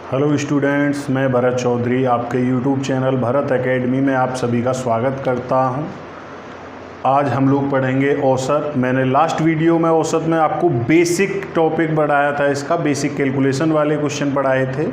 Hello students, मैं भरत चौधरी आपके YouTube channel Bharat academy में आप सभी का स्वागत करता हूं। आज हम लोग पढ़ेंगे औसत। मैंने लास्ट वीडियो में औसत में आपको बेसिक टॉपिक पढ़ाया था, इसका बेसिक कैलकुलेशन वाले क्वेश्चन पढ़ाए थे।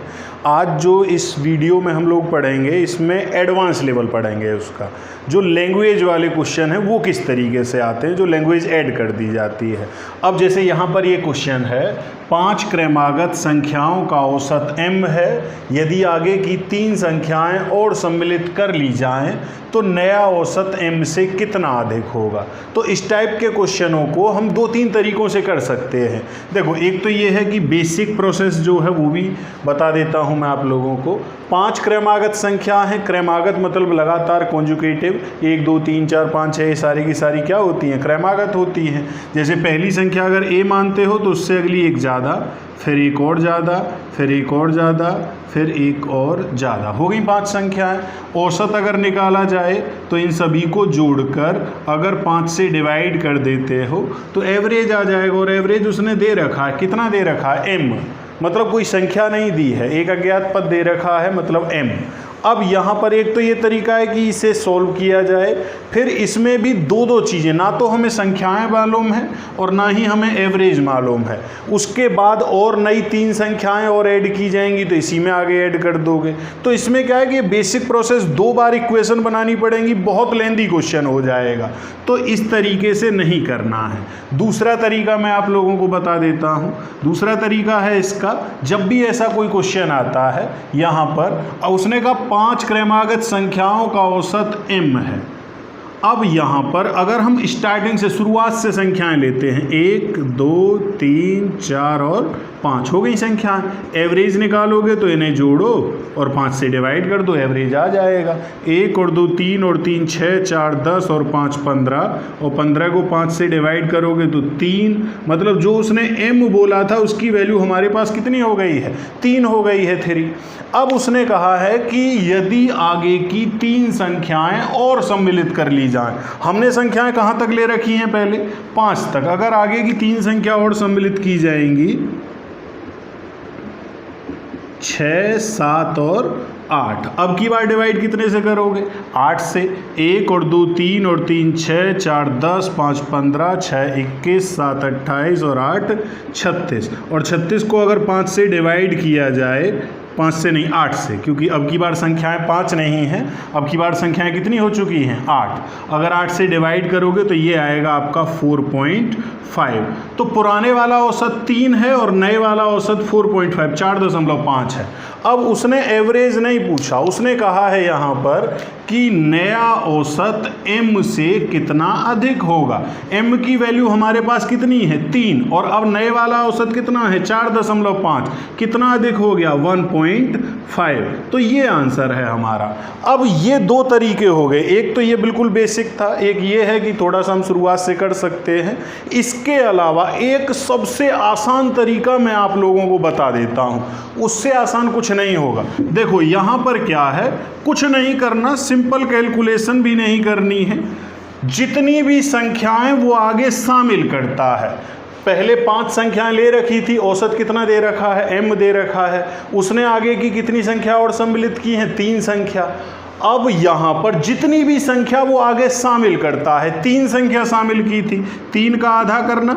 आज जो इस वीडियो में हम लोग पढ़ेंगे, इसमें एडवांस लेवल पढ़ेंगे। उसका जो लैंग्वेज वाले क्वेश्चन है वो किस तरीके से आते हैं, जो लैंग्वेज ऐड कर दी जाती है। अब जैसे यहाँ पर ये क्वेश्चन है, 5 क्रमागत संख्याओं का औसत m है। यदि आगे की 3 संख्याएं और सम्मिलित कर ली जाएं तो नया औसत m से कितना अधिक होगा। तो इस टाइप के क्वेश्चनों को हम 2-3 तरीकों से कर सकते हैं। देखो, एक तो ये है कि बेसिक प्रोसेस जो है वो भी बता देता हूँ मैं आप लोगों को। 5 क्रमागत संख्या है। क्रमागत मतलब लगातार कॉन्जुगेटिव, 1 2 3 4 5 6 सारी की सारी क्या होती हैं, क्रमागत होती हैं। जैसे पहली संख्या अगर a मानते हो तो उससे अगली एक ज़्यादा, फिर एक और ज़्यादा, फिर एक और ज़्यादा, फिर एक और ज़्यादा, हो गई 5 संख्याएं। औसत अगर निकाला जाए तो इन सभी को जोड़कर अगर 5 से डिवाइड कर देते हो तो एवरेज आ जाएगा। और एवरेज उसने दे रखा है, कितना दे रखा है, m, मतलब कोई संख्या नहीं दी है, एक अज्ञात पद दे रखा है, मतलब m। अब यहाँ पर एक तो ये तरीका है कि इसे सॉल्व किया जाए। फिर इसमें भी दो चीज़ें, ना तो हमें संख्याएं मालूम हैं और ना ही हमें एवरेज मालूम है। उसके बाद और नई 3 संख्याएं और ऐड की जाएंगी तो इसी में आगे ऐड कर दोगे। तो इसमें क्या है कि बेसिक प्रोसेस 2 बार इक्वेशन बनानी पड़ेंगी, बहुत लेंदी क्वेश्चन हो जाएगा। तो इस तरीके से नहीं करना है। दूसरा तरीका मैं आप लोगों को बता देता हूँ। दूसरा तरीका है इसका, जब भी ऐसा कोई क्वेश्चन आता है यहाँ पर, उसने कहा 5 क्रमागत संख्याओं का औसत m है। अब यहाँ पर अगर हम स्टार्टिंग से, शुरुआत से संख्याएं लेते हैं, 1 2 3 4 और 5 हो गई संख्याएं। एवरेज निकालोगे तो इन्हें जोड़ो और 5 से डिवाइड कर दो, एवरेज आ जाएगा। 1 और 2 3 और 3 6 4 10 और 5 15, और 15 को 5 से डिवाइड करोगे तो 3, मतलब जो उसने m बोला था उसकी वैल्यू हमारे पास कितनी हो गई है, 3 हो गई है, 3। अब उसने कहा है कि यदि आगे की 3 संख्याएं और सम्मिलित कर ली जाएं। हमने संख्याएं कहाँ तक ले रखी हैं, पहले 5 तक। अगर आगे की 3 संख्या और सम्मिलित की जाएंगी, 6 7 और 8। अब की बार डिवाइड कितने से करोगे, 8 से। 1 और 2 3 और 3 6 4 10 5 15 6 21 7 28 और 8 36। और 36 को अगर 5 से डिवाइड किया जाए, 5 से नहीं 8 से, क्योंकि अब की बार संख्याएं 5 नहीं हैं, अब की बार संख्याएं कितनी हो चुकी हैं, 8। अगर 8 से डिवाइड करोगे तो ये आएगा आपका 4.5। तो पुराने वाला औसत 3 है और नए वाला औसत 4.5, 4.5 है। अब उसने एवरेज नहीं पूछा, उसने कहा है यहाँ पर कि नया औसत m से कितना अधिक होगा। m की वैल्यू हमारे पास कितनी है, 3, और अब नए वाला औसत कितना है, 4.5। कितना अधिक हो गया, 1.5। तो ये आंसर है हमारा। अब ये 2 तरीके हो गए, एक तो ये बिल्कुल बेसिक था, एक ये है कि थोड़ा सा हम शुरुआत से कर सकते हैं। इसके अलावा एक सबसे आसान तरीका मैं आप लोगों को बता देता हूँ, उससे आसान कुछ नहीं होगा। देखो यहाँ पर क्या है, कुछ नहीं करना, सिंपल कैलकुलेशन भी नहीं करनी है। जितनी भी संख्याएं वो आगे शामिल करता है। पहले 5 संख्याएं ले रखी थी, औसत कितना दे रखा है, m दे रखा है। उसने आगे की कितनी संख्या और सम्मिलित की हैं, 3 संख्या। अब यहाँ पर जितनी भी संख्या वो आगे शामिल करता है, 3 संख्या शामिल की थी, 3 का आधा करना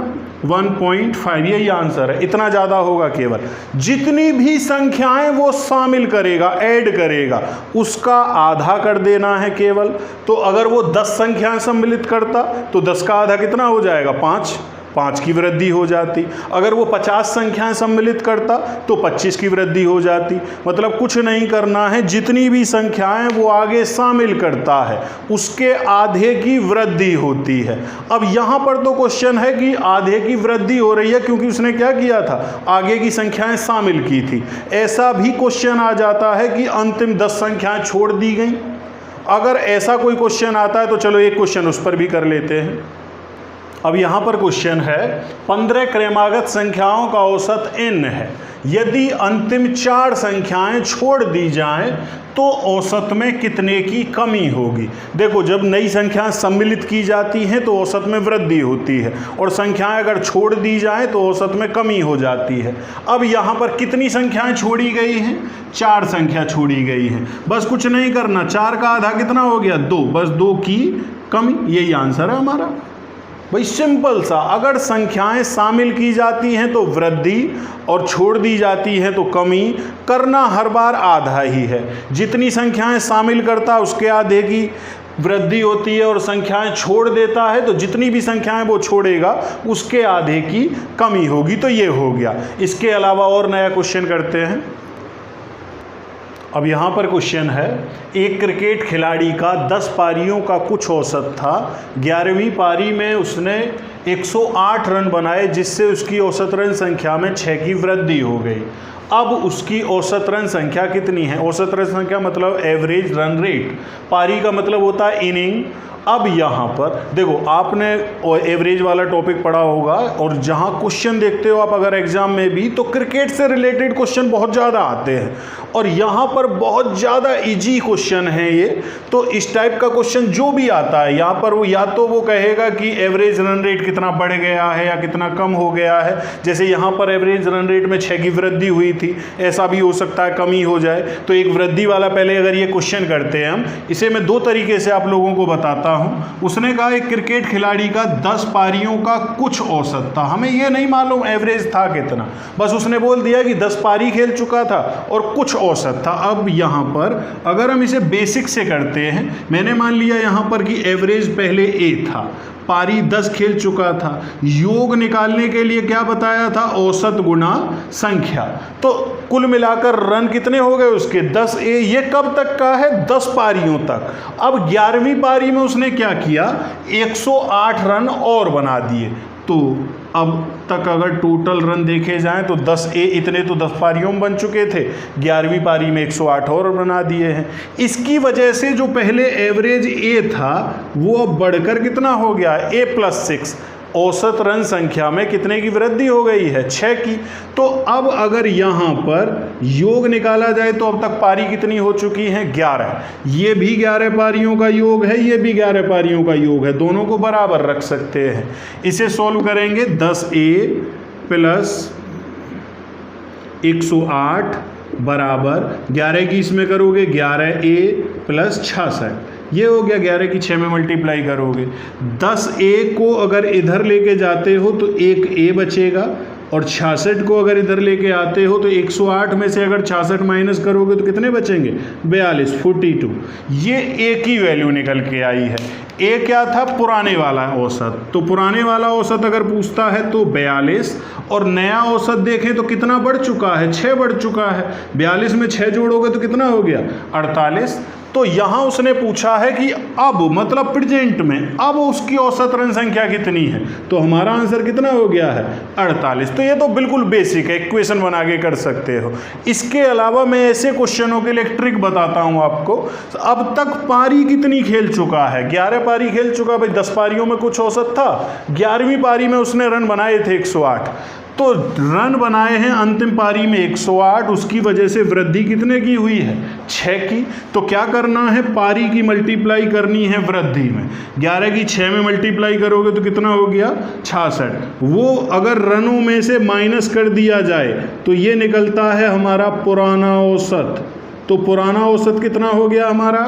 1.5, यही आंसर है। इतना ज़्यादा होगा केवल। जितनी भी संख्याएं वो शामिल करेगा, ऐड करेगा, उसका आधा कर देना है केवल। तो अगर वो 10 संख्याएं सम्मिलित करता तो 10 का आधा कितना हो जाएगा, 5 की वृद्धि हो जाती। अगर वो 50 संख्याएं सम्मिलित करता तो 25 की वृद्धि हो जाती। मतलब कुछ नहीं करना है, जितनी भी संख्याएं वो आगे शामिल करता है उसके आधे की वृद्धि होती है। अब यहाँ पर तो क्वेश्चन है कि आधे की वृद्धि हो रही है, क्योंकि उसने क्या किया था, आगे की संख्याएं शामिल की थी। ऐसा भी क्वेश्चन आ जाता है कि अंतिम 10 संख्याएं छोड़ दी गई। अगर ऐसा कोई क्वेश्चन आता है तो चलो एक क्वेश्चन उस पर भी कर लेते हैं। अब यहाँ पर क्वेश्चन है 15 क्रमागत संख्याओं का औसत n है, यदि अंतिम 4 संख्याएं छोड़ दी जाएं तो औसत में कितने की कमी होगी। देखो, जब नई संख्याएं सम्मिलित की जाती हैं तो औसत में वृद्धि होती है, और संख्याएं अगर छोड़ दी जाएं तो औसत में कमी हो जाती है। अब यहाँ पर कितनी संख्याएं छोड़ी गई हैं? 4 संख्या छोड़ी गई हैं। बस कुछ नहीं करना, 4 का आधा कितना हो गया? 2, बस 2 की कमी, यही आंसर है हमारा। भाई सिंपल सा, अगर संख्याएं शामिल की जाती हैं तो वृद्धि और छोड़ दी जाती हैं तो कमी, करना हर बार आधा ही है। जितनी संख्याएं शामिल करता है उसके आधे की वृद्धि होती है, और संख्याएं छोड़ देता है तो जितनी भी संख्याएं वो छोड़ेगा उसके आधे की कमी होगी। तो ये हो गया। इसके अलावा और नया क्वेश्चन करते हैं। अब यहाँ पर क्वेश्चन है, एक क्रिकेट खिलाड़ी का 10 पारियों का कुछ औसत था। 11वीं पारी में उसने 108 रन बनाए, जिससे उसकी औसत रन संख्या में 6 की वृद्धि हो गई। अब उसकी औसत रन संख्या कितनी है? औसत रन संख्या मतलब एवरेज रन रेट, पारी का मतलब होता है इनिंग। अब यहाँ पर देखो, आपने एवरेज वाला टॉपिक पढ़ा होगा, और जहाँ क्वेश्चन देखते हो आप अगर एग्जाम में भी, तो क्रिकेट से रिलेटेड क्वेश्चन बहुत ज़्यादा आते हैं, और यहाँ पर बहुत ज़्यादा इजी क्वेश्चन है ये। तो इस टाइप का क्वेश्चन जो भी आता है यहाँ पर, वो या तो वो कहेगा कि एवरेज रन रेट कितना बढ़ गया है या कितना कम हो गया है। जैसे यहाँ पर एवरेज रन रेट में 6 की वृद्धि हुई थी, ऐसा भी हो सकता है कमी हो जाए। तो एक वृद्धि वाला पहले अगर ये क्वेश्चन करते हैं हम, इसे मैं 2 तरीके से आप लोगों को बताता हूँ। उसने कहा एक क्रिकेट खिलाड़ी का 10 पारियों का कुछ औसत था। हमें ये नहीं मालूम एवरेज था कितना, बस उसने बोल दिया कि 10 पारी खेल चुका था और कुछ औसत था। अब यहाँ पर अगर हम इसे बेसिक से करते हैं, मैंने मान लिया यहाँ पर कि एवरेज पहले ए था, पारी 10 खेल चुका था। योग निकालने के लिए क्या बताया था? औसत गुना संख्या। तो कुल मिलाकर रन कितने हो गए उसके? 10 ए। ये कब तक का है? 10 पारियों तक। अब 11वीं पारी में उसने क्या किया? 108 रन और बना दिए। तो अब तक अगर टोटल रन देखे जाएं तो 10 ए इतने तो 10 पारियों में बन चुके थे, 11वीं पारी में 108 और बना दिए हैं। इसकी वजह से जो पहले एवरेज ए था वो अब बढ़कर कितना हो गया? ए प्लस 6। औसत रन संख्या में कितने की वृद्धि हो गई है? 6 की। तो अब अगर यहाँ पर योग निकाला जाए तो अब तक पारी कितनी हो चुकी हैं? 11। ये भी 11 पारियों का योग है, ये भी 11 पारियों का योग है, दोनों को बराबर रख सकते हैं। इसे सॉल्व करेंगे, 10A प्लस 108 बराबर 11 की इसमें करोगे 11A प्लस 66, ये हो गया। 11 की 6 में मल्टीप्लाई करोगे। 10A को अगर इधर लेके जाते हो तो 1A बचेगा, और 66 को अगर इधर लेके आते हो तो 108 में से अगर 66 माइनस करोगे तो कितने बचेंगे? 42, 42। ये A की वैल्यू निकल के आई है। A क्या था? पुराने वाला औसत। तो पुराने वाला औसत अगर पूछता है तो 42, और नया औसत देखें तो कितना बढ़ चुका है? 6 बढ़ चुका है। 42 में 6 जोड़ोगे तो कितना हो गया? 48। तो यहाँ उसने पूछा है कि अब मतलब प्रेजेंट में अब उसकी औसत रन संख्या कितनी है, तो हमारा आंसर कितना हो गया है? 48। तो ये तो बिल्कुल बेसिक है, इक्वेशन बना के कर सकते हो। इसके अलावा मैं ऐसे क्वेश्चनों के लिए ट्रिक बताता हूँ आपको। अब तक पारी कितनी खेल चुका है? 11 पारी खेल चुका। भाई 10 पारियों में कुछ औसत था, 11वीं पारी में उसने रन बनाए थे 108। तो रन बनाए हैं अंतिम पारी में 108, उसकी वजह से वृद्धि कितने की हुई है? 6 की। तो क्या करना है? पारी की मल्टीप्लाई करनी है वृद्धि में। 11 की 6 में मल्टीप्लाई करोगे तो कितना हो गया? 66। वो अगर रनों में से माइनस कर दिया जाए तो ये निकलता है हमारा पुराना औसत। तो पुराना औसत कितना हो गया हमारा?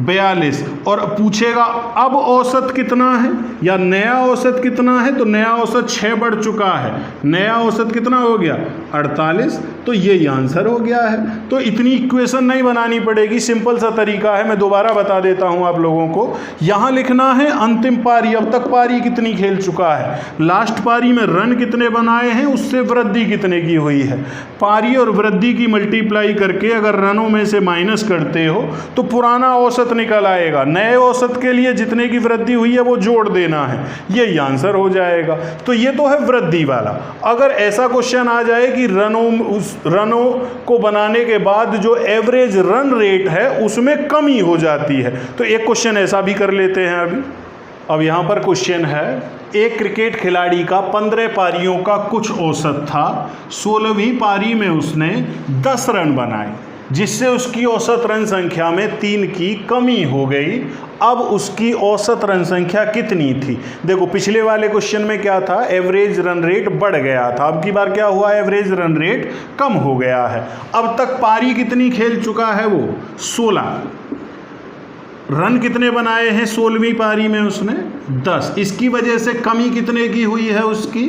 42। और पूछेगा अब औसत कितना है या नया औसत कितना है, तो नया औसत 6 बढ़ चुका है, नया औसत कितना हो गया? 48। तो ये आंसर हो गया है। तो इतनी इक्वेशन नहीं बनानी पड़ेगी, सिंपल सा तरीका है। मैं दोबारा बता देता हूँ आप लोगों को। यहाँ लिखना है अंतिम पारी, अब तक पारी कितनी खेल चुका है, लास्ट पारी में रन कितने बनाए हैं, उससे वृद्धि कितने की हुई है। पारी और वृद्धि की मल्टीप्लाई करके अगर रनों में से माइनस करते हो तो पुराना औसत निकल आएगा। नए औसत के लिए जितने की वृद्धि हुई है वो जोड़ देना है, यही आंसर हो जाएगा। तो ये तो है वृद्धि वाला। अगर ऐसा क्वेश्चन आ जाए कि रनों को बनाने के बाद जो एवरेज रन रेट है उसमें कमी हो जाती है, तो एक क्वेश्चन ऐसा भी कर लेते हैं अभी। अब यहाँ पर क्वेश्चन है, एक क्रिकेट खिलाड़ी का 15 पारियों का कुछ औसत था, 16वीं पारी में उसने 10 रन बनाए, जिससे उसकी औसत रन संख्या में 3 की कमी हो गई। अब उसकी औसत रन संख्या कितनी थी? देखो पिछले वाले क्वेश्चन में क्या था, एवरेज रन रेट बढ़ गया था, अब की बार क्या हुआ, एवरेज रन रेट कम हो गया है। अब तक पारी कितनी खेल चुका है वो, 16। रन कितने बनाए हैं 16वीं पारी में उसने, 10। इसकी वजह से कमी कितने की हुई है उसकी,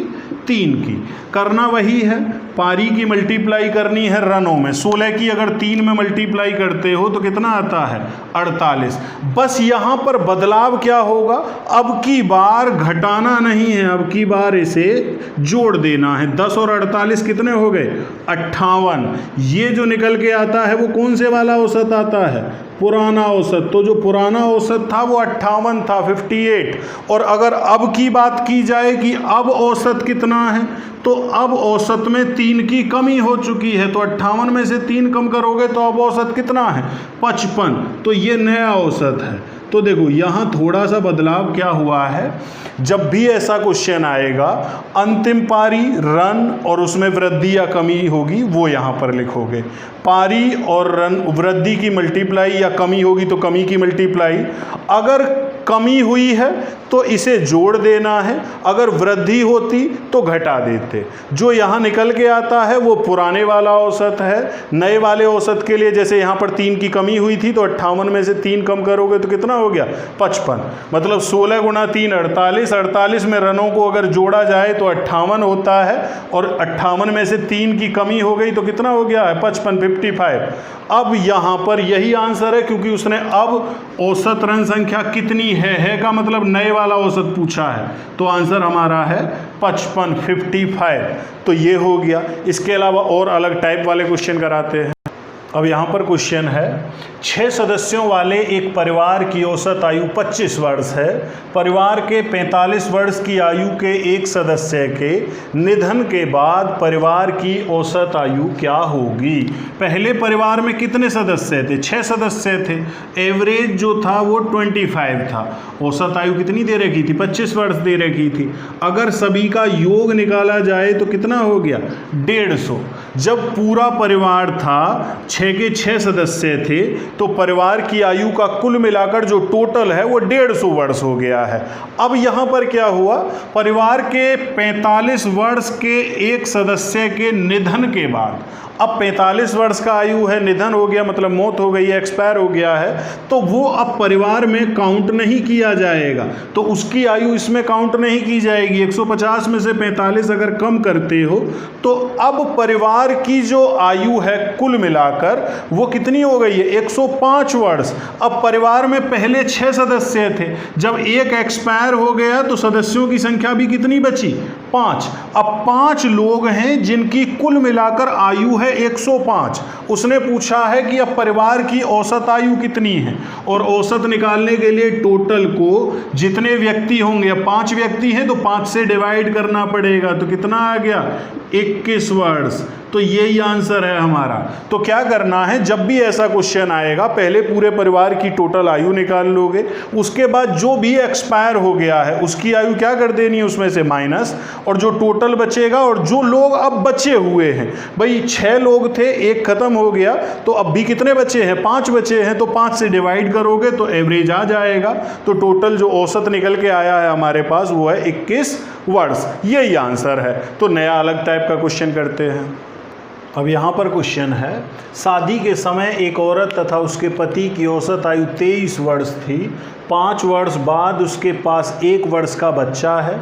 3 की। करना वही है, पारी की मल्टीप्लाई करनी है रनों में। 16 की अगर 3 में मल्टीप्लाई करते हो तो कितना आता है, 48। बस यहाँ पर बदलाव क्या होगा, अब की बार घटाना नहीं है, अब की बार इसे जोड़ देना है। 10 और 48 कितने हो गए, 58। ये जो निकल के आता है वो कौन से वाला औसत आता है, पुराना औसत। तो जो पुराना औसत था वो 58 था, 58। और अगर अब की बात की जाए कि अब औसत कितना है, तो अब औसत में 3 की कमी हो चुकी है, तो 58 में से 3 कम करोगे तो अब औसत कितना है, 55। तो ये नया औसत है। तो देखो यहाँ थोड़ा सा बदलाव क्या हुआ है, जब भी ऐसा क्वेश्चन आएगा अंतिम पारी रन और उसमें वृद्धि या कमी होगी वो यहाँ पर लिखोगे। पारी और रन वृद्धि की मल्टीप्लाई या कमी होगी तो कमी की मल्टीप्लाई। अगर कमी हुई है तो इसे जोड़ देना है, अगर वृद्धि होती तो घटा देते। जो यहाँ निकल के आता है वो पुराने वाला औसत है। नए वाले औसत के लिए जैसे यहाँ पर 3 की कमी हुई थी तो 58 में से 3 कम करोगे तो कितना हो गया, 55। मतलब 16 गुणा 3 48। 48 में रनों को अगर जोड़ा जाए तो 58 होता है, और 58 में से 3 की कमी हो गई तो कितना हो गया है, 55, 55। अब यहाँ पर यही आंसर है, क्योंकि उसने अब औसत रन संख्या कितनी है का मतलब नए वाला औसत पूछा है, तो आंसर हमारा है 55, 55। तो ये हो गया। इसके अलावा और अलग टाइप वाले क्वेश्चन कराते हैं। अब यहाँ पर क्वेश्चन है, 6 सदस्यों वाले एक परिवार की औसत आयु 25 वर्ष है। परिवार के 45 वर्ष की आयु के एक सदस्य के निधन के बाद परिवार की औसत आयु क्या होगी? पहले परिवार में कितने सदस्य थे, 6 सदस्य थे। एवरेज जो था वो 25 था। औसत आयु कितनी दे रखी थी, 25 वर्ष दे रखी थी। अगर सभी का योग निकाला जाए तो कितना हो गया, 150। जब पूरा परिवार था, 6 के 6 सदस्य थे, तो परिवार की आयु का कुल मिलाकर जो टोटल है वो 150 वर्ष हो गया है। अब यहाँ पर क्या हुआ, परिवार के 45 वर्ष के एक सदस्य के निधन के बाद, अब 45 वर्ष का आयु है, निधन हो गया मतलब मौत हो गई है, एक्सपायर हो गया है, तो वो अब परिवार में काउंट नहीं किया जाएगा, तो उसकी आयु इसमें काउंट नहीं की जाएगी। 150 में से 45 अगर कम करते हो तो अब परिवार की जो आयु है कुल मिलाकर वो कितनी हो गई है, 105 वर्ष। अब परिवार में पहले 6 सदस्य थे, जब एक एक्सपायर हो गया तो सदस्यों की संख्या भी कितनी बची, 5। अब 5 लोग हैं जिनकी कुल मिलाकर आयु है 105। उसने पूछा है कि अब परिवार की औसत आयु कितनी है, और औसत निकालने के लिए टोटल को जितने व्यक्ति होंगे, 5 व्यक्ति हैं तो 5 से डिवाइड करना पड़ेगा, तो कितना आ गया, 21 वर्ष। तो यही आंसर है हमारा। तो क्या करना है, जब भी ऐसा क्वेश्चन आएगा पहले पूरे परिवार की टोटल आयु निकाल लोगे, उसके बाद जो भी एक्सपायर हो गया है उसकी आयु क्या कर देनी है, उसमें से माइनस, और जो टोटल बचेगा, और जो लोग अब बचे हुए हैं, भाई 6 लोग थे, एक खत्म हो गया, तो अब भी कितने बचे हैं, 5 बचे हैं, तो 5 से डिवाइड करोगे तो एवरेज आ जाएगा। तो टोटल जो औसत निकल के आया है हमारे पास वो है 21 वर्ष। यही आंसर है। तो नया अलग टाइप का क्वेश्चन करते हैं। अब यहाँ पर क्वेश्चन है, शादी के समय एक औरत तथा उसके पति की औसत आयु 23 वर्ष थी। 5 वर्ष बाद उसके पास 1 वर्ष का बच्चा है।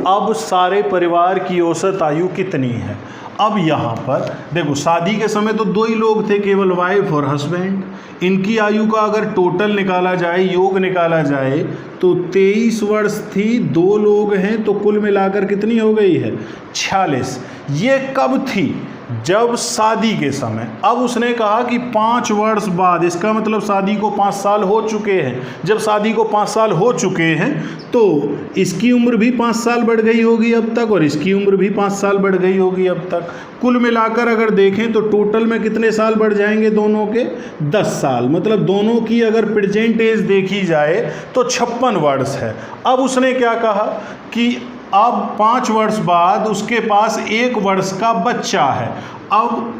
अब सारे परिवार की औसत आयु कितनी है? अब यहाँ पर देखो, शादी के समय तो 2 ही लोग थे, केवल वाइफ और हस्बैंड। इनकी आयु का अगर टोटल निकाला जाए, योग निकाला जाए, तो 23 वर्ष थी, 2 लोग हैं, तो कुल मिलाकर कितनी हो गई है, 46। ये कब थी, जब शादी के समय। अब उसने कहा कि 5 वर्ष बाद, इसका मतलब शादी को 5 साल हो चुके हैं। जब शादी को 5 साल हो चुके हैं तो इसकी उम्र भी 5 साल बढ़ गई होगी अब तक, और इसकी उम्र भी 5 साल बढ़ गई होगी अब तक। कुल मिलाकर अगर देखें तो टोटल में कितने साल बढ़ जाएंगे दोनों के? 10 साल। मतलब दोनों की अगर प्रेजेंट एज देखी जाए तो 56 वर्ष है। अब उसने क्या कहा कि अब 5 वर्ष बाद उसके पास 1 वर्ष का बच्चा है। अब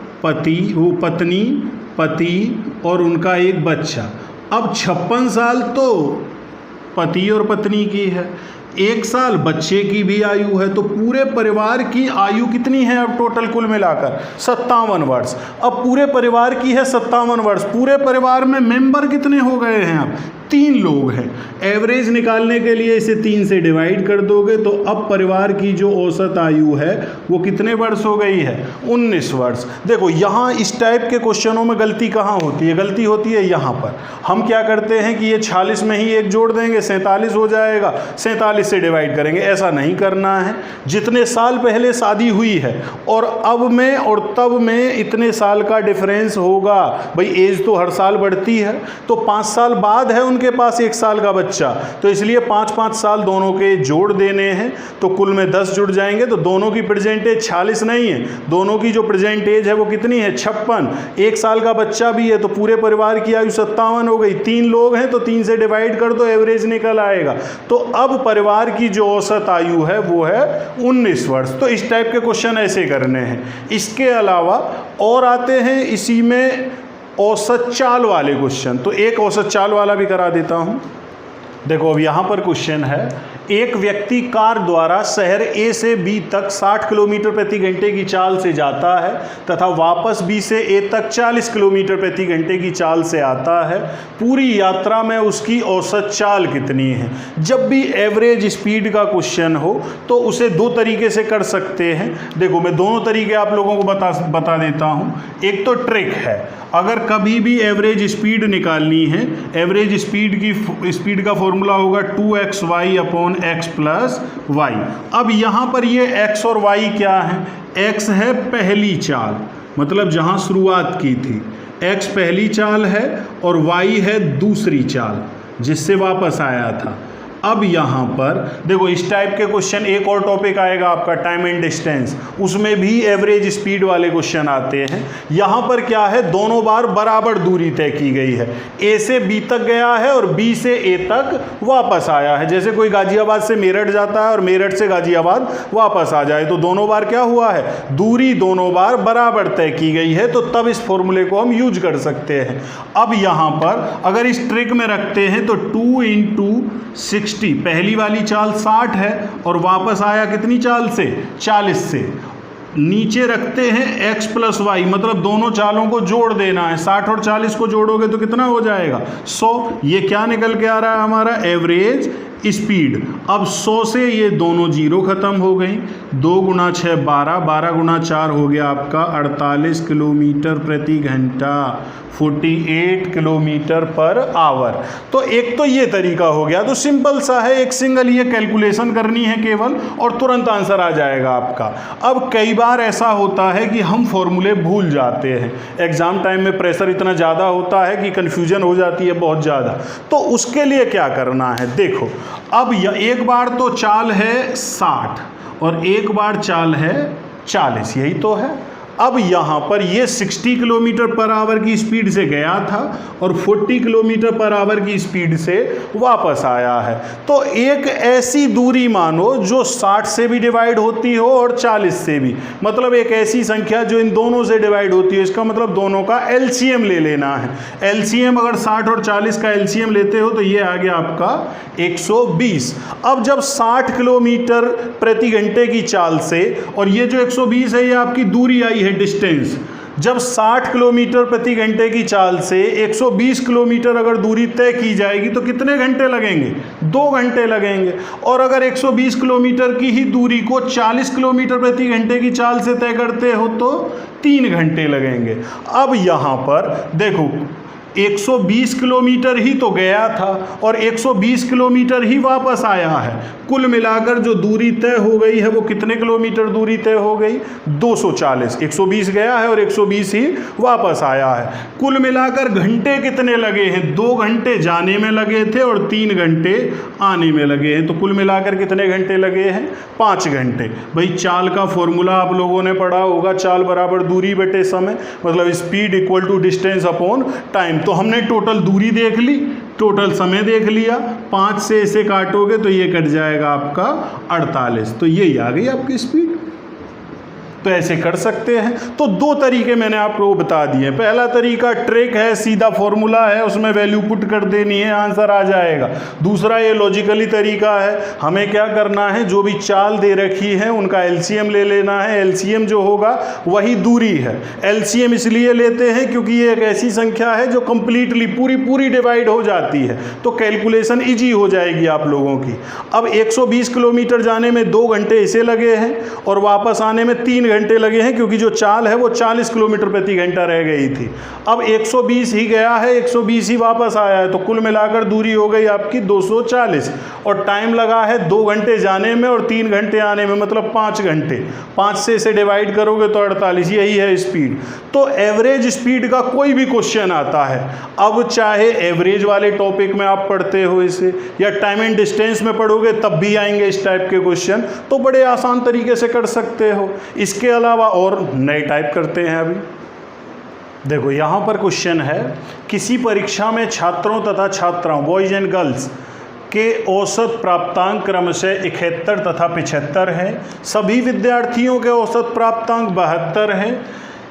पति और उनका एक बच्चा। अब 56 साल तो पति और पत्नी की है, 1 साल बच्चे की भी आयु है, तो पूरे परिवार की आयु कितनी है अब टोटल कुल मिलाकर? 57 वर्ष। अब पूरे परिवार की है 57 वर्ष। पूरे परिवार में मेंबर कितने हो गए हैं? अब 3 लोग हैं। एवरेज निकालने के लिए इसे 3 से डिवाइड कर दोगे तो अब परिवार की जो औसत आयु है वो कितने वर्ष हो गई है? 19 वर्ष। देखो यहाँ इस टाइप के क्वेश्चनों में गलती कहाँ होती है? गलती होती है यहाँ पर। हम क्या करते हैं कि ये 46 में ही 1 जोड़ देंगे, 47 हो जाएगा, 47 से डिवाइड करेंगे। ऐसा नहीं करना है। जितने साल पहले शादी हुई है और अब में और तब में इतने साल का डिफरेंस होगा। भाई एज तो हर साल बढ़ती है, तो 5 साल बाद है उनके पास 1 साल का बच्चा, तो इसलिए 5-5 साल दोनों के जोड़ देने हैं, तो कुल में 10 जुड़ जाएंगे। तो दोनों की प्रेजेंट एज 46 नहीं है, दोनों की जो प्रेजेंट एज है वो कितनी है? 56। 1 साल का बच्चा भी है, तो पूरे परिवार की आयु 57 हो गई। 3 लोग हैं तो 3 से डिवाइड कर दो, एवरेज निकल आएगा। तो अब परिवार की जो औसत आयु है वो है 19 वर्ष। तो इस टाइप के क्वेश्चन ऐसे करने हैं। इसके अलावा और आते हैं इसी में औसत चाल वाले क्वेश्चन, तो एक औसत चाल वाला भी करा देता हूं। देखो अब यहाँ पर क्वेश्चन है, एक व्यक्ति कार द्वारा शहर ए से बी तक 60 किलोमीटर प्रति घंटे की चाल से जाता है तथा वापस बी से ए तक 40 किलोमीटर प्रति घंटे की चाल से आता है। पूरी यात्रा में उसकी औसत चाल कितनी है? जब भी एवरेज स्पीड का क्वेश्चन हो तो उसे 2 तरीके से कर सकते हैं। देखो मैं दोनों तरीके आप लोगों को बता देता हूँ। एक तो ट्रिक है, अगर कभी भी एवरेज स्पीड निकालनी है, एवरेज स्पीड का फॉर्मूला होगा 2xy upon x plus y। अब यहाँ पर ये x और y क्या है? x है पहली चाल, मतलब जहाँ शुरुआत की थी, x पहली चाल है, और y है दूसरी चाल जिससे वापस आया था। अब यहाँ पर देखो इस टाइप के क्वेश्चन, एक और टॉपिक आएगा आपका टाइम एंड डिस्टेंस, उसमें भी एवरेज स्पीड वाले क्वेश्चन आते हैं। यहाँ पर क्या है? दोनों बार बराबर दूरी तय की गई है। ए से बी तक गया है और बी से ए तक वापस आया है। जैसे कोई गाजियाबाद से मेरठ जाता है और मेरठ से गाजियाबाद वापस आ जाए, तो दोनों बार क्या हुआ है? दूरी दोनों बार बराबर तय की गई है, तो तब इस फॉर्मूले को हम यूज कर सकते हैं। अब यहाँ पर अगर इस ट्रिक में रखते हैं तो 2 × 60, पहली वाली चाल 60 है और वापस आया कितनी चाल से? 40 से। नीचे रखते हैं x प्लस वाई, मतलब दोनों चालों को जोड़ देना है। 60 और 40 को जोड़ोगे तो कितना हो जाएगा? 100। ये क्या निकल के आ रहा है? हमारा एवरेज स्पीड। अब 100 से ये दोनों जीरो खत्म हो गई। 2 × 6 12, 12 × 4 हो गया आपका 48 किलोमीटर प्रति घंटा, 48 किलोमीटर पर आवर। तो एक तो ये तरीका हो गया, तो सिंपल सा है, एक सिंगल ये कैलकुलेशन करनी है केवल और तुरंत आंसर आ जाएगा आपका। अब कई बार ऐसा होता है कि हम फॉर्मूले भूल जाते हैं, एग्जाम टाइम में प्रेशर इतना ज़्यादा होता है कि कन्फ्यूजन हो जाती है बहुत ज़्यादा। तो उसके लिए क्या करना है? देखो अब एक बार तो चाल है 60 और एक बार चाल है 40, यही तो है। अब यहाँ पर ये 60 किलोमीटर पर आवर की स्पीड से गया था और 40 किलोमीटर पर आवर की स्पीड से वापस आया है। तो एक ऐसी दूरी मानो जो 60 से भी डिवाइड होती हो और 40 से भी, मतलब एक ऐसी संख्या जो इन दोनों से डिवाइड होती है। इसका मतलब दोनों का एलसीएम ले लेना है। एलसीएम अगर 60 और 40 का एलसीएम लेते हो तो ये आ गया आपका 120। अब जब 60 किलोमीटर प्रति घंटे की चाल से, और ये जो 120 है ये आपकी दूरी आई है, डिस्टेंस, जब 60 किलोमीटर प्रति घंटे की चाल से 120 किलोमीटर अगर दूरी तय की जाएगी तो कितने घंटे लगेंगे? 2 घंटे लगेंगे। और अगर 120 किलोमीटर की ही दूरी को 40 किलोमीटर प्रति घंटे की चाल से तय करते हो तो 3 घंटे लगेंगे। अब यहाँ पर देखो 120 किलोमीटर ही तो गया था और 120 किलोमीटर ही वापस आया है। कुल मिलाकर जो दूरी तय हो गई है वो कितने किलोमीटर दूरी तय हो गई? 240। 120 गया है और 120 ही वापस आया है। कुल मिलाकर घंटे कितने लगे हैं? 2 घंटे जाने में लगे थे और 3 घंटे आने में लगे हैं। तो कुल मिलाकर कितने घंटे लगे हैं? 5 घंटे। भाई चाल का फॉर्मूला आप लोगों ने पढ़ा होगा, चाल बराबर दूरी बटे समय, मतलब speed equal to distance upon time. तो हमने टोटल दूरी देख ली, टोटल समय देख लिया, 5 से इसे काटोगे तो ये कट जाएगा आपका 48। तो यही आ गई आपकी स्पीड। तो ऐसे कर सकते हैं। तो 2 तरीके मैंने आप लोगों को बता दिए। पहला तरीका ट्रिक है, सीधा फॉर्मूला है, उसमें वैल्यू पुट कर देनी है, आंसर आ जाएगा। दूसरा ये लॉजिकली तरीका है, हमें क्या करना है, जो भी चाल दे रखी है उनका एलसीएम ले लेना है। एलसीएम जो होगा वही दूरी है। एलसीएम इसलिए लेते हैं क्योंकि ये एक ऐसी संख्या है जो कंप्लीटली पूरी डिवाइड हो जाती है, तो कैलकुलेशन ईजी हो जाएगी आप लोगों की। अब 120 किलोमीटर जाने में 2 घंटे इसे लगे हैं और वापस आने में 3 घंटे लगे हैं, क्योंकि जो चाल है वो 40 किलोमीटर प्रति घंटा रह गई थी। अब 120 ही गया है, 120 ही वापस आया है, तो कुल मिलाकर दूरी हो गई आपकी 240 और टाइम लगा है 2 घंटे जाने में और 3 घंटे आने में, मतलब 5 घंटे। 5 से इसे डिवाइड करोगे तो 48। यही है स्पीड। तो एवरेज स्पीड का कोई भी क्वेश्चन आता है, अब चाहे एवरेज वाले टॉपिक में आप पढ़ते हो इसे या टाइम एंड डिस्टेंस में पढ़ोगे तब भी आएंगे इस टाइप के क्वेश्चन, तो बड़े आसान तरीके से कर सकते हो। इसके अलावा और नए टाइप करते हैं। अभी देखो यहाँ पर क्वेश्चन है, किसी परीक्षा में छात्रों तथा छात्राओं बॉयज एंड गर्ल्स के औसत प्राप्तांक क्रमशः 71 तथा 75 है। सभी विद्यार्थियों के औसत प्राप्तांक 72 है।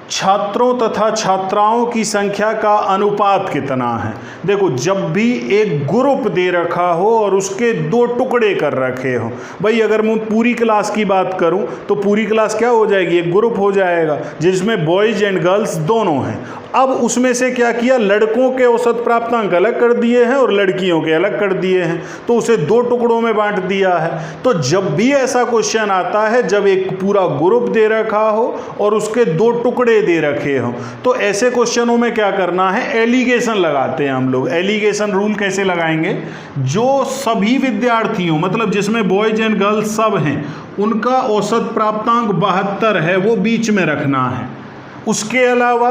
छात्रों तथा छात्राओं की संख्या का अनुपात कितना है? देखो, जब भी एक ग्रुप दे रखा हो और उसके 2 टुकड़े कर रखे हो, भाई अगर मैं पूरी क्लास की बात करूं तो पूरी क्लास क्या हो जाएगी? एक ग्रुप हो जाएगा जिसमें बॉयज एंड गर्ल्स दोनों हैं। अब उसमें से क्या किया, लड़कों के औसत प्राप्तांक अलग कर दिए हैं और लड़कियों के अलग कर दिए हैं, तो उसे 2 टुकड़ों में बांट दिया है। तो जब भी ऐसा क्वेश्चन आता है, जब एक पूरा ग्रुप दे रखा हो और उसके 2 टुकड़े दे रखे हो, तो ऐसे क्वेश्चनों में क्या करना है, एलिगेशन लगाते हैं हम लोग। एलिगेशन रूल कैसे लगाएंगे? जो सभी विद्यार्थियों, मतलब जिसमें बॉयज एंड गर्ल्स सब हैं, उनका औसत प्राप्तांक 72 है, वो बीच में रखना है। उसके अलावा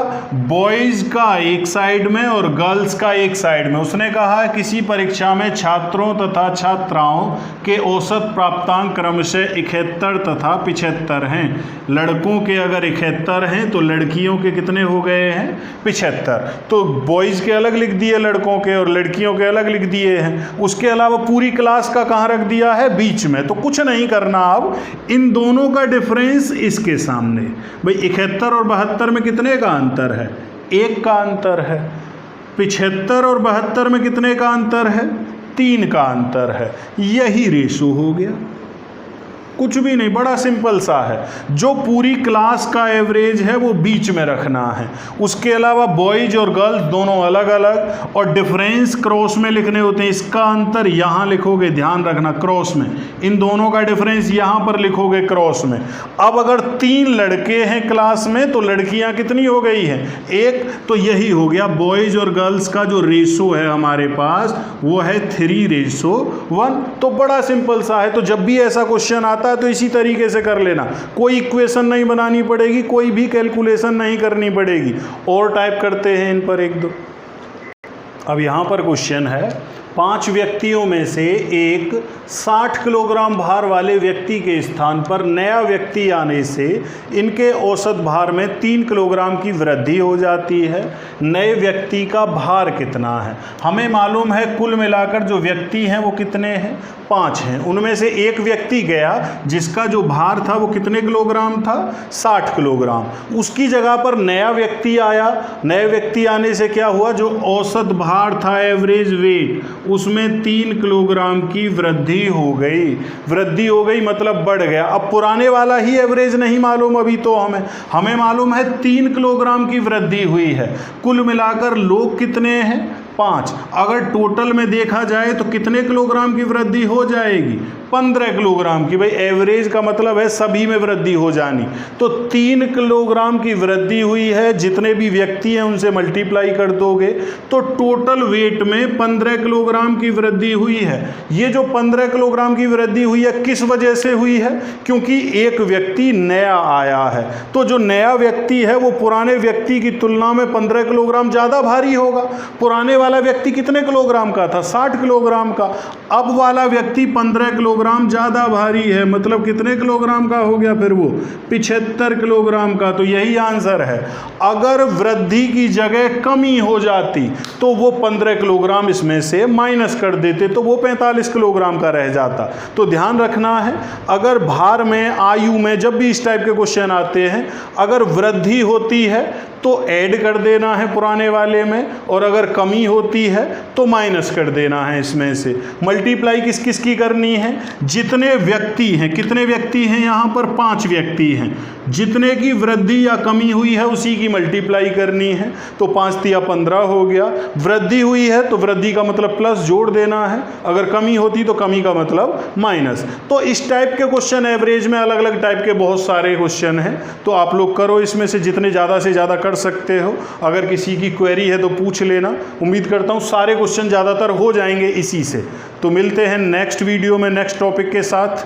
बॉयज़ का एक साइड में और गर्ल्स का एक साइड में। उसने कहा है किसी परीक्षा में छात्रों तथा छात्राओं के औसत प्राप्तांक क्रमशः 71 तथा 75 हैं। लड़कों के अगर 71 हैं तो लड़कियों के कितने हो गए हैं? 75। तो बॉयज़ के अलग लिख दिए लड़कों के और लड़कियों के अलग लिख दिए हैं। उसके अलावा पूरी क्लास का कहाँ रख दिया है? बीच में। तो कुछ नहीं करना, अब इन दोनों का डिफरेंस इसके सामने। भाई 71 और 72 में कितने का अंतर है? 1 का अंतर है। 75 और 72 में कितने का अंतर है? 3 का अंतर है। यही रेशो हो गया, कुछ भी नहीं, बड़ा सिंपल सा है। जो पूरी क्लास का एवरेज है वो बीच में रखना है। उसके अलावा बॉयज और गर्ल्स दोनों अलग अलग, और डिफरेंस क्रॉस में लिखने होते हैं। इसका अंतर यहाँ लिखोगे, ध्यान रखना, क्रॉस में। इन दोनों का डिफरेंस यहाँ पर लिखोगे क्रॉस में। अब अगर 3 लड़के हैं क्लास में तो लड़कियाँ कितनी हो गई हैं? 1। तो यही हो गया बॉयज और गर्ल्स का जो रेशो है हमारे पास, वो है 3:1। तो बड़ा सिंपल सा है। तो जब भी ऐसा क्वेश्चन आता है तो इसी तरीके से कर लेना, कोई इक्वेशन नहीं बनानी पड़ेगी, कोई भी कैलकुलेशन नहीं करनी पड़ेगी। और टाइप करते हैं इन पर 1-2। अब यहाँ पर क्वेश्चन है, 5 व्यक्तियों में से एक 60 किलोग्राम भार वाले व्यक्ति के स्थान पर नया व्यक्ति आने से इनके औसत भार में 3 किलोग्राम की वृद्धि हो जाती है। नए व्यक्ति का भार कितना है? हमें मालूम है कुल मिलाकर जो व्यक्ति हैं वो कितने हैं? 5 हैं। उनमें से एक व्यक्ति गया जिसका जो भार था वो कितने किलोग्राम था? 60 किलोग्राम। उसकी जगह पर नया व्यक्ति आया। नए व्यक्ति आने से क्या हुआ, जो औसत भार था, एवरेज वेट, उसमें 3 किलोग्राम की वृद्धि हो गई। वृद्धि हो गई मतलब बढ़ गया। अब पुराने वाला ही एवरेज नहीं मालूम अभी, तो हमें मालूम है 3 किलोग्राम की वृद्धि हुई है। कुल मिलाकर लोग कितने हैं? 5। अगर टोटल में देखा जाए तो कितने किलोग्राम की वृद्धि हो जाएगी? 15 किलोग्राम की। भाई एवरेज का मतलब है सभी में वृद्धि हो जानी। तो 3 किलोग्राम की वृद्धि हुई है, जितने भी व्यक्ति हैं उनसे मल्टीप्लाई कर दोगे तो टोटल वेट में 15 किलोग्राम की वृद्धि हुई है। ये जो 15 किलोग्राम की वृद्धि हुई है किस वजह से हुई है? क्योंकि एक व्यक्ति नया आया है। तो जो नया व्यक्ति है वो पुराने व्यक्ति की तुलना में 15 किलोग्राम ज़्यादा भारी होगा। पुराने वाला व्यक्ति कितने किलोग्राम का था? 60 किलोग्राम का। अब वाला व्यक्ति 15 किलोग्राम ज़्यादा भारी है, मतलब कितने किलोग्राम का हो गया फिर वो? 75 किलोग्राम का। तो यही आंसर है। अगर वृद्धि की जगह कमी हो जाती तो वो 15 किलोग्राम इसमें से माइनस कर देते तो वो 45 किलोग्राम का रह जाता। तो ध्यान रखना है, अगर भार में, आयु में जब भी इस टाइप के क्वेश्चन आते हैं, अगर वृद्धि होती है तो ऐड कर देना है पुराने वाले में, और अगर कमी होती है तो माइनस कर देना है इसमें से। मल्टीप्लाई किस किस की करनी है? जितने व्यक्ति हैं, कितने व्यक्ति हैं यहाँ पर? 5 व्यक्ति हैं। जितने की वृद्धि या कमी हुई है उसी की मल्टीप्लाई करनी है। तो 5 तिया 15 हो गया। वृद्धि हुई है तो वृद्धि का मतलब प्लस जोड़ देना है, अगर कमी होती तो कमी का मतलब माइनस। तो इस टाइप के क्वेश्चन एवरेज में अलग अलग टाइप के बहुत सारे क्वेश्चन हैं। तो आप लोग करो, इसमें से जितने ज़्यादा से ज़्यादा कर सकते हो। अगर किसी की क्वेरी है तो पूछ लेना। उम्मीद करता हूँ सारे क्वेश्चन ज़्यादातर हो जाएंगे इसी से। तो मिलते हैं नेक्स्ट वीडियो में नेक्स्ट टॉपिक के साथ।